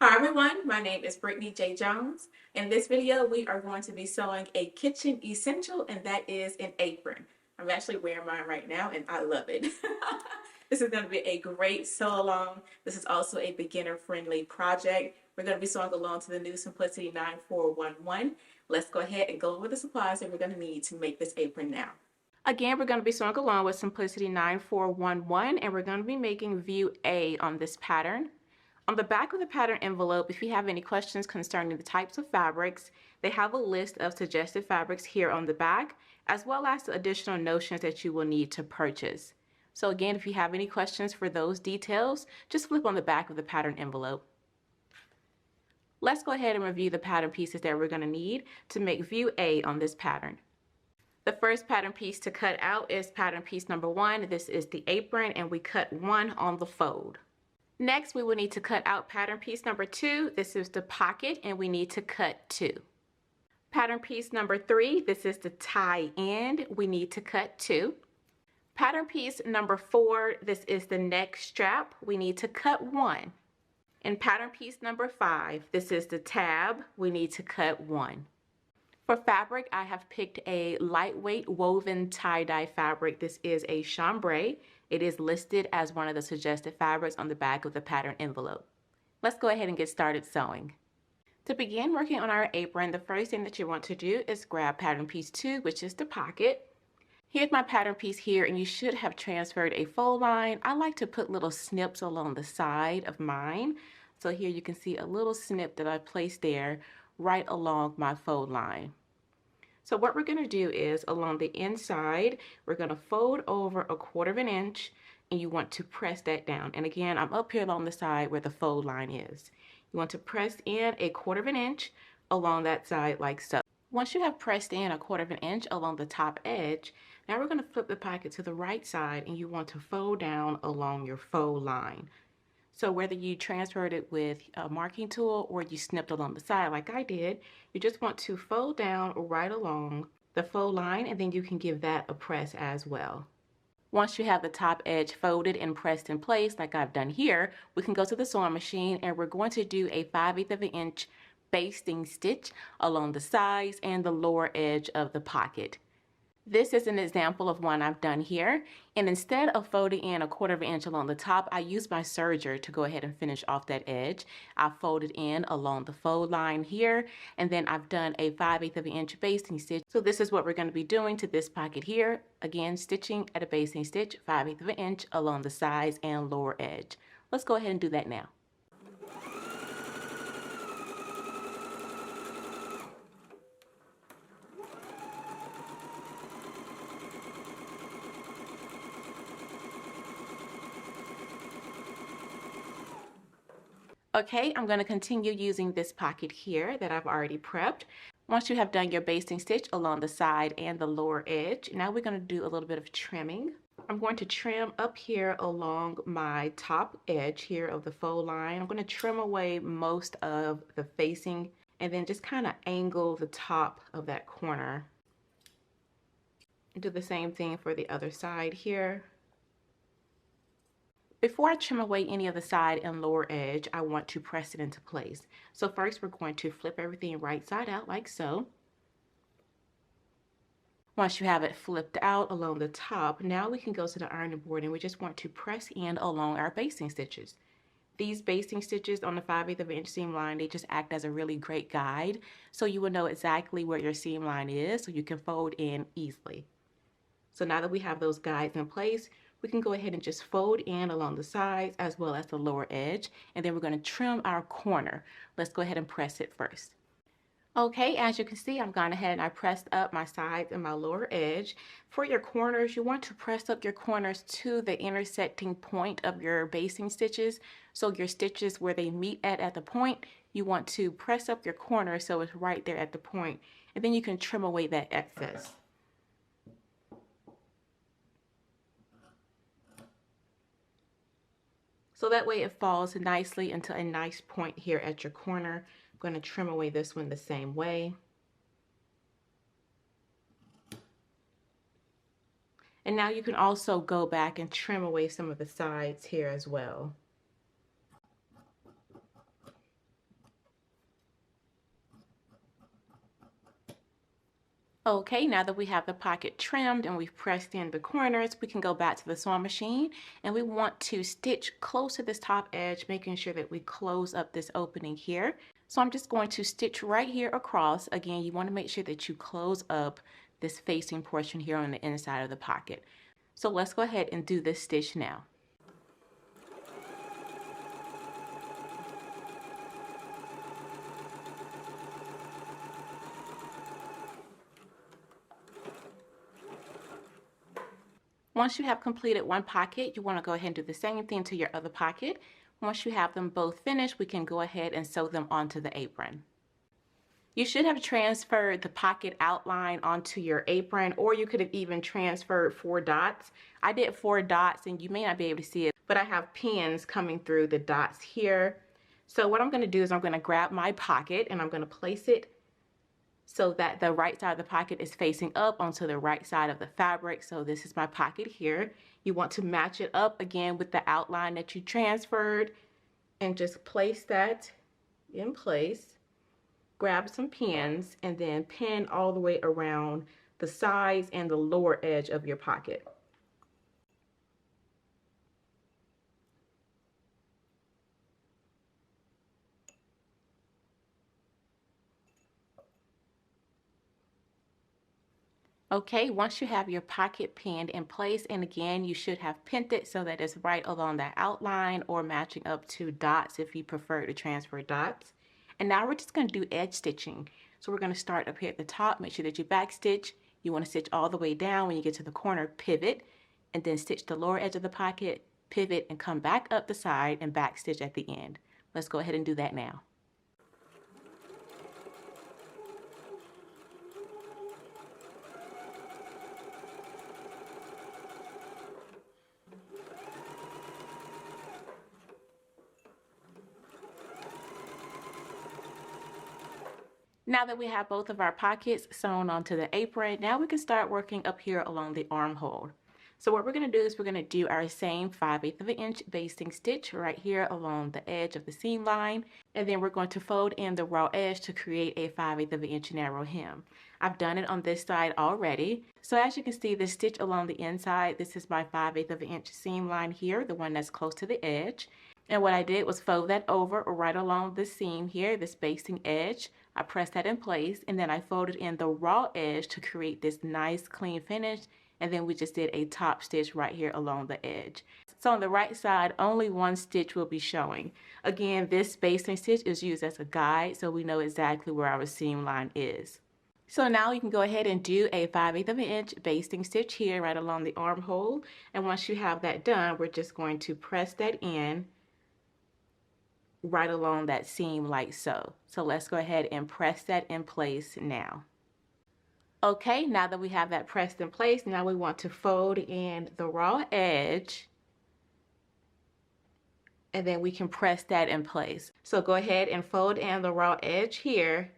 Hi everyone, my name is Brittany J Jones. In this video, we are going to be sewing a kitchen essential, and that is an apron. I'm actually wearing mine right now and I love it. This is going to be a great sew along. This is also a beginner friendly project. We're going to be sewing along to the new Simplicity 9411. Let's go ahead and go over the supplies that we're going to need to make this apron now. Again, we're going to be sewing along with Simplicity 9411, and we're going to be making view A on this pattern. On the back of the pattern envelope, if you have any questions concerning the types of fabrics, they have a list of suggested fabrics here on the back, as well as the additional notions that you will need to purchase. So again, if you have any questions for those details, just flip on the back of the pattern envelope. Let's go ahead and review the pattern pieces that we're going to need to make view A on this pattern. The first pattern piece to cut out is pattern piece number 1. This is the apron, and we cut 1 on the fold. Next, we will need to cut out pattern piece number 2. This is the pocket, and we need to cut 2. Pattern piece number 3. This is the tie end. We need to cut 2. Pattern piece number 4. This is the neck strap. We need to cut 1. And pattern piece number 5. This is the tab. We need to cut 1. For fabric, I have picked a lightweight woven tie-dye fabric. This is a chambray. It is listed as one of the suggested fabrics on the back of the pattern envelope. Let's go ahead and get started sewing. To begin working on our apron, the first thing that you want to do is grab pattern piece 2, which is the pocket. Here's my pattern piece here, and you should have transferred a fold line. I like to put little snips along the side of mine. So here you can see a little snip that I placed there right along my fold line. So what we're going to do is along the inside, we're going to fold over 1/4 inch, and you want to press that down. And again, I'm up here along the side where the fold line is. You want to press in 1/4 inch along that side like so. Once you have pressed in 1/4 inch along the top edge, now we're going to flip the pocket to the right side, and you want to fold down along your fold line. So whether you transferred it with a marking tool or you snipped along the side like I did, you just want to fold down right along the fold line, and then you can give that a press as well. Once you have the top edge folded and pressed in place like I've done here, we can go to the sewing machine, and we're going to do a 5/8 inch basting stitch along the sides and the lower edge of the pocket. This is an example of one I've done here, and instead of folding in 1/4 inch along the top, I used my serger to go ahead and finish off that edge. I folded in along the fold line here, and then I've done a 5/8 inch basting stitch. So this is what we're going to be doing to this pocket here. Again, stitching at a basting stitch 5/8 inch along the sides and lower edge. Let's go ahead and do that now. Okay, I'm going to continue using this pocket here that I've already prepped. Once you have done your basting stitch along the side and the lower edge, now we're going to do a little bit of trimming. I'm going to trim up here along my top edge here of the fold line. I'm going to trim away most of the facing and then just kind of angle the top of that corner. Do the same thing for the other side here. Before I trim away any of the side and lower edge, I want to press it into place. So first we're going to flip everything right side out like so. Once you have it flipped out along the top, now we can go to the ironing board, and we just want to press in along our basting stitches. These basting stitches on the 5/8 inch seam line, they just act as a really great guide, so you will know exactly where your seam line is so you can fold in easily. So now that we have those guides in place, we can go ahead and just fold in along the sides as well as the lower edge, and then we're going to trim our corner. Let's go ahead and press it first. Okay, as you can see, I've gone ahead and I pressed up my sides and my lower edge. For your corners, you want to press up your corners to the intersecting point of your basting stitches. So your stitches where they meet at the point, you want to press up your corner so it's right there at the point, and then you can trim away that excess. So that way it falls nicely into a nice point here at your corner. I'm going to trim away this one the same way. And now you can also go back and trim away some of the sides here as well. Okay, now that we have the pocket trimmed and we've pressed in the corners, we can go back to the sewing machine and we want to stitch close to this top edge, making sure that we close up this opening here. So I'm just going to stitch right here across. Again, you want to make sure that you close up this facing portion here on the inside of the pocket. So let's go ahead and do this stitch now. Once you have completed one pocket, you want to go ahead and do the same thing to your other pocket. Once you have them both finished, we can go ahead and sew them onto the apron. You should have transferred the pocket outline onto your apron, or you could have even transferred 4 dots. I did 4 dots and you may not be able to see it, but I have pins coming through the dots here. So what I'm going to do is I'm going to grab my pocket and I'm going to place it so that the right side of the pocket is facing up onto the right side of the fabric. So this is my pocket here. You want to match it up again with the outline that you transferred and just place that in place. Grab some pins and then pin all the way around the sides and the lower edge of your pocket. Okay, once you have your pocket pinned in place, and again, you should have pinned it so that it's right along that outline or matching up to dots if you prefer to transfer dots. And now we're just going to do edge stitching. So we're going to start up here at the top. Make sure that you back stitch. You want to stitch all the way down. When you get to the corner, pivot, and then stitch the lower edge of the pocket, pivot, and come back up the side and back stitch at the end. Let's go ahead and do that now. Now that we have both of our pockets sewn onto the apron, now we can start working up here along the armhole. So what we're going to do is we're going to do our same 5/8 of an inch basting stitch right here along the edge of the seam line, and then we're going to fold in the raw edge to create a 5/8 of an inch narrow hem. I've done it on this side already. So as you can see, the stitch along the inside, this is my 5/8 of an inch seam line here, the one that's close to the edge. And what I did was fold that over right along the seam here, this basting edge. I pressed that in place and then I folded in the raw edge to create this nice clean finish, and then we just did a top stitch right here along the edge. So on the right side, only one stitch will be showing. Again, this basting stitch is used as a guide so we know exactly where our seam line is. So now you can go ahead and do a 5/8 of an inch basting stitch here right along the armhole, and once you have that done, we're just going to press that in right along that seam like so. So let's go ahead and press that in place now. Okay, now that we have that pressed in place, now we want to fold in the raw edge and then we can press that in place. So go ahead and fold in the raw edge here,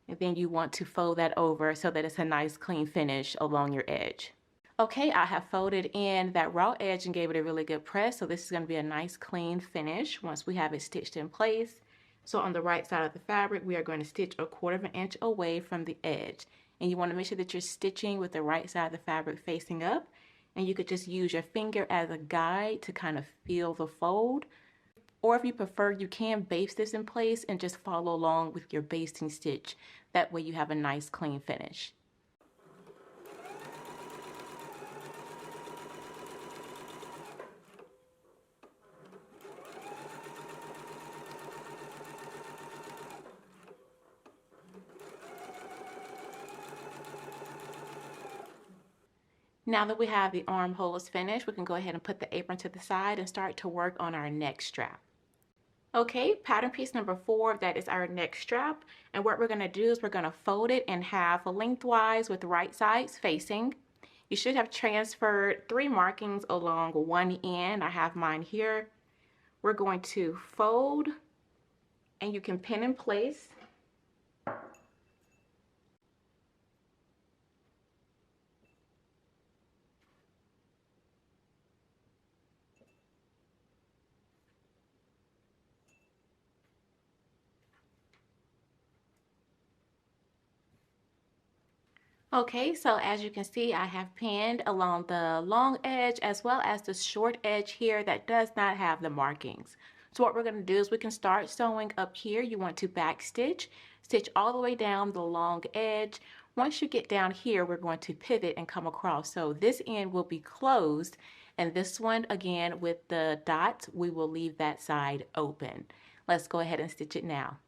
and then you want to fold that over so that it's a nice clean finish along your edge. Okay, I have folded in that raw edge and gave it a really good press, so this is going to be a nice clean finish once we have it stitched in place. So on the right side of the fabric, we are going to stitch 1/4 of an inch away from the edge, and you want to make sure that you're stitching with the right side of the fabric facing up, and you could just use your finger as a guide to kind of feel the fold, or if you prefer, you can baste this in place and just follow along with your basting stitch. That way you have a nice clean finish. Now that we have the armholes finished, we can go ahead and put the apron to the side and start to work on our neck strap. Okay, pattern piece number 4, that is our neck strap. And what we're going to do is we're going to fold it in half lengthwise with the right sides facing. You should have transferred 3 markings along one end. I have mine here. We're going to fold, and you can pin in place. Okay, so as you can see, I have pinned along the long edge as well as the short edge here that does not have the markings. So what we're going to do is we can start sewing up here. You want to back stitch, stitch all the way down the long edge. Once you get down here, we're going to pivot and come across. So this end will be closed, and this one, again, with the dots, we will leave that side open. Let's go ahead and stitch it now.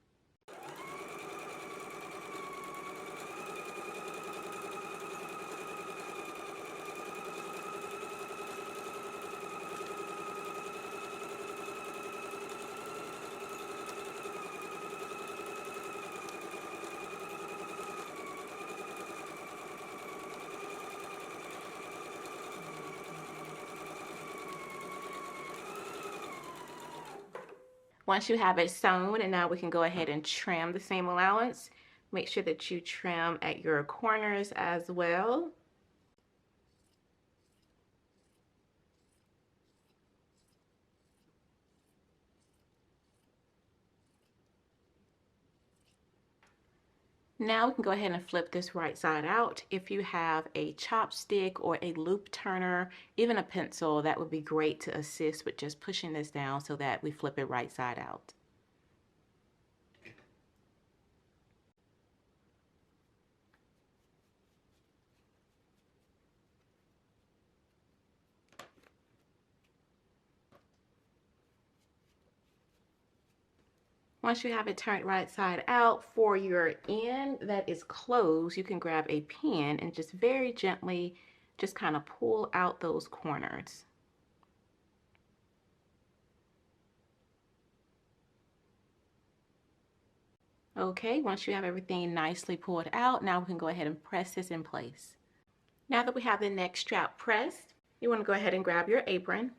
Once you have it sewn, and now we can go ahead and trim the seam allowance. Make sure that you trim at your corners as well. Now we can go ahead and flip this right side out. If you have a chopstick or a loop turner, even a pencil, that would be great to assist with just pushing this down so that we flip it right side out. Once you have it turned right side out, for your end that is closed, you can grab a pin and just very gently just kind of pull out those corners. Okay, once you have everything nicely pulled out, now we can go ahead and press this in place. Now that we have the neck strap pressed, you want to go ahead and grab your apron,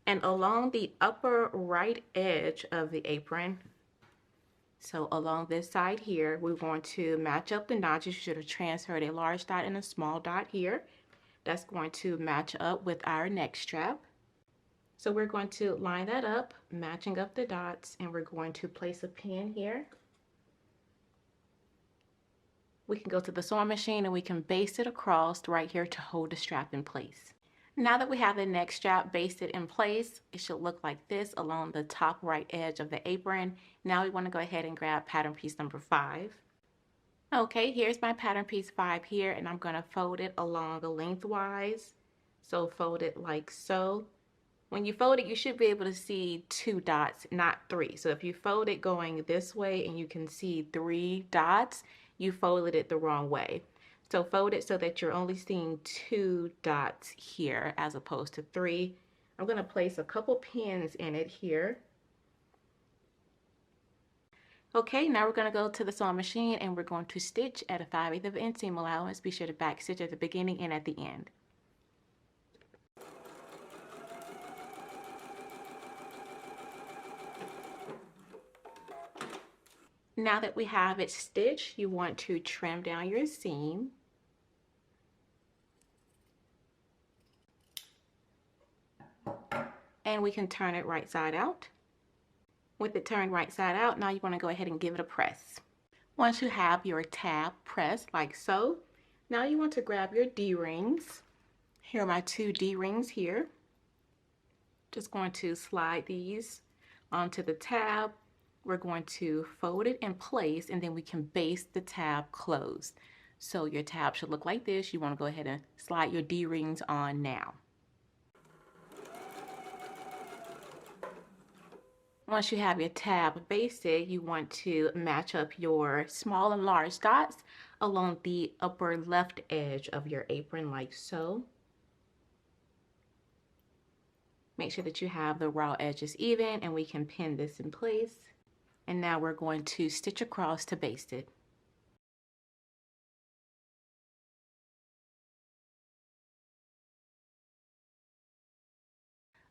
and along the upper right edge of the apron, so along this side here, we're going to match up the notches. You should have transferred a large dot and a small dot here. That's going to match up with our neck strap. So we're going to line that up, matching up the dots, and we're going to place a pin here. We can go to the sewing machine and we can baste it across right here to hold the strap in place. Now that we have the neck strap basted in place, it should look like this along the top right edge of the apron. Now we want to go ahead and grab pattern piece number 5. Okay, here's my pattern piece 5 here, and I'm going to fold it along lengthwise. So fold it like so. When you fold it, you should be able to see 2 dots, not 3. So if you fold it going this way and you can see 3 dots, you folded it the wrong way. So fold it so that you're only seeing 2 dots here as opposed to 3. I'm going to place a couple pins in it here. Okay, now we're going to go to the sewing machine and we're going to stitch at a 5/8 of an inch seam allowance. Be sure to back stitch at the beginning and at the end. Now that we have it stitched, you want to trim down your seam. And we can turn it right side out. With it turned right side out, now you want to go ahead and give it a press. Once you have your tab pressed like so, now you want to grab your D-rings. Here are my 2 D-rings here. Just going to slide these onto the tab. We're going to fold it in place and then we can baste the tab closed. So your tab should look like this. You want to go ahead and slide your D-rings on now. Once you have your tab basted, you want to match up your small and large dots along the upper left edge of your apron like so. Make sure that you have the raw edges even and we can pin this in place. And now we're going to stitch across to baste it.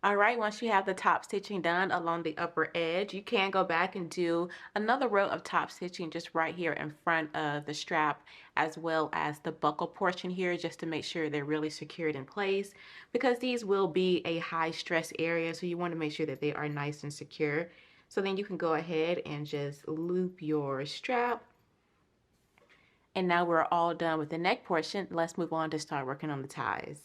All right, once you have the top stitching done along the upper edge, you can go back and do another row of top stitching just right here in front of the strap, as well as the buckle portion here, just to make sure they're really secured in place, because these will be a high stress area, so you want to make sure that they are nice and secure. So then you can go ahead and just loop your strap And now we're all done with the neck portion. Let's move on to start working on the ties.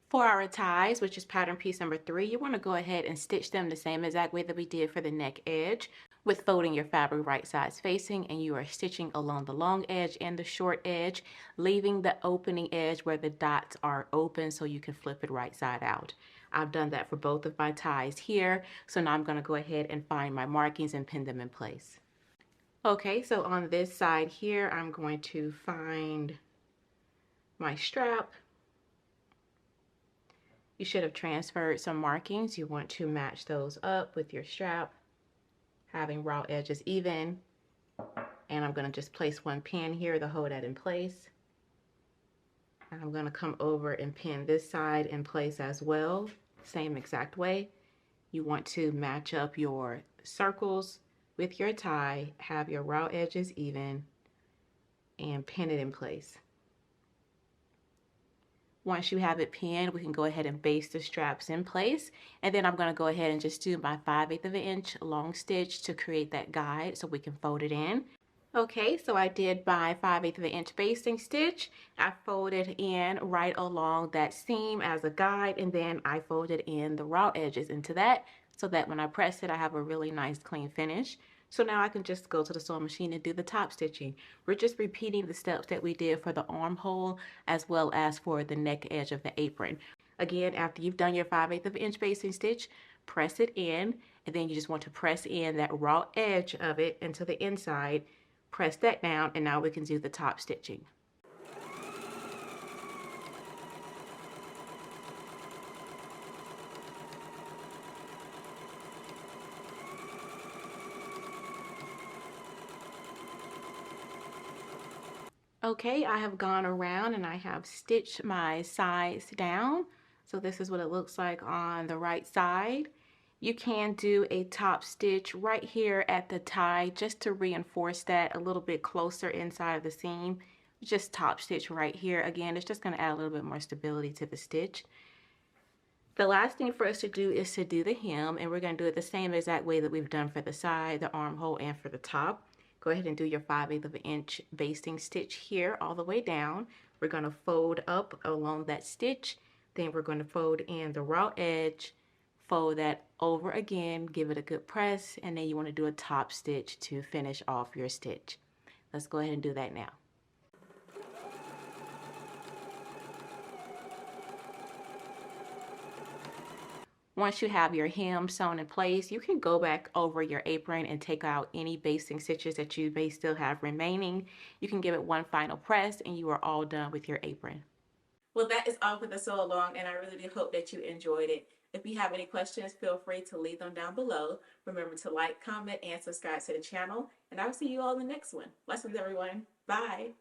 For our ties, which is pattern piece number 3, you want to go ahead and stitch them the same exact way that we did for the neck edge, with folding your fabric right sides facing, and you are stitching along the long edge and the short edge, leaving the opening edge where the dots are open so you can flip it right side out. I've done that for both of my ties here, so now I'm going to go ahead and find my markings and pin them in place. Okay, so on this side here, I'm going to find my strap. You should have transferred some markings. You want to match those up with your strap, having raw edges even. And I'm going to just place one pin here to hold that in place. I'm going to come over and pin this side in place as well, same exact way. You want to match up your circles with your tie, have your raw edges even, and pin it in place. Once you have it pinned, we can go ahead and baste the straps in place. And then I'm going to go ahead and just do my 5/8 of an inch long stitch to create that guide so we can fold it in. Okay, so I did my 5/8 of an inch basting stitch. I folded in right along that seam as a guide, and then I folded in the raw edges into that so that when I press it, I have a really nice clean finish. So now I can just go to the sewing machine and do the top stitching. We're just repeating the steps that we did for the armhole as well as for the neck edge of the apron. Again, after you've done your 5/8 of an inch basting stitch, press it in, and then you just want to press in that raw edge of it into the inside. Press that down, and now we can do the top stitching. Okay, I have gone around and I have stitched my sides down. So this is what it looks like on the right side. You can do a top stitch right here at the tie just to reinforce that a little bit closer inside of the seam. Just top stitch right here. Again, it's just going to add a little bit more stability to the stitch. The last thing for us to do is to do the hem, and we're going to do it the same exact way that we've done for the side, the armhole, and for the top. Go ahead and do your 5/8 of an inch basting stitch here all the way down. We're going to fold up along that stitch, then we're going to fold in the raw edge, fold that over again, give it a good press, and then you want to do a top stitch to finish off your stitch. Let's go ahead and do that now. Once you have your hem sewn in place, you can go back over your apron and take out any basting stitches that you may still have remaining. You can give it one final press and you are all done with your apron. Well, that is all for the sew along, and I really do hope that you enjoyed it. If you have any questions, feel free to leave them down below. Remember to like, comment, and subscribe to the channel, and I will see you all in the next one. Blessings, everyone. Bye.